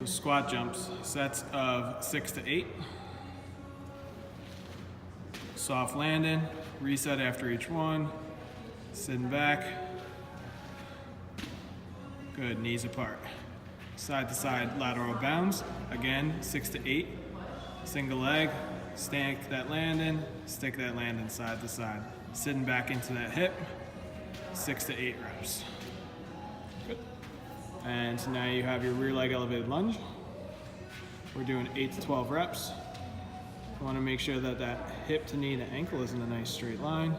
Squat jumps, sets of 6 to 8. Soft landing, reset after each one, sitting back. Good, knees apart. Side to side lateral bounds, again, 6 to 8. Single leg, stick that landing side to side. Sitting back into that hip, 6 to 8 reps. Good. And so now you have your rear leg elevated lunge. We're doing 8 to 12 reps. You want to make sure that that hip to knee to ankle is in a nice straight line.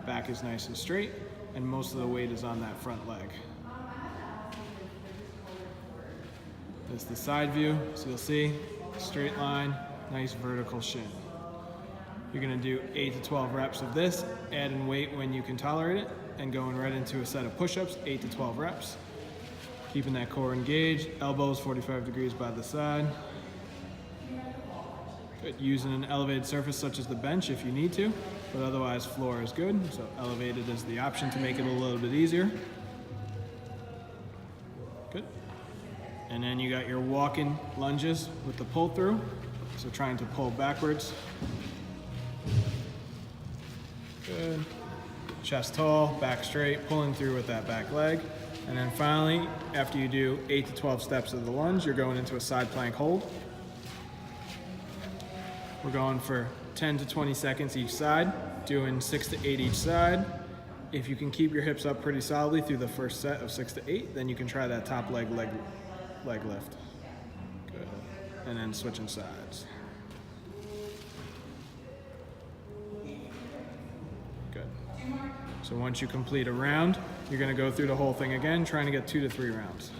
Back is nice and straight, and most of the weight is on that front leg. This is the side view, so you'll see straight line, nice vertical shin. You're going to do 8 to 12 reps of this, adding weight when you can tolerate it, and going right into a set of push-ups, 8 to 12 reps. Keeping that core engaged, elbows 45 degrees by the side. Good. Using an elevated surface such as the bench if you need to, but otherwise floor is good, so elevated is the option to make it a little bit easier. Good. And then you got your walking lunges with the pull through, so trying to pull backwards. Good. Chest tall, back straight, pulling through with that back leg. And then finally, after you do 8 to 12 steps of the lunge, you're going into a side plank hold. We're going for 10 to 20 seconds each side, doing 6 to 8 each side. If you can keep your hips up pretty solidly through the first set of 6 to 8, then you can try that top leg lift. Good. And then switching sides. Good. So once you complete a round, you're going to go through the whole thing again, trying to get 2 to 3 rounds.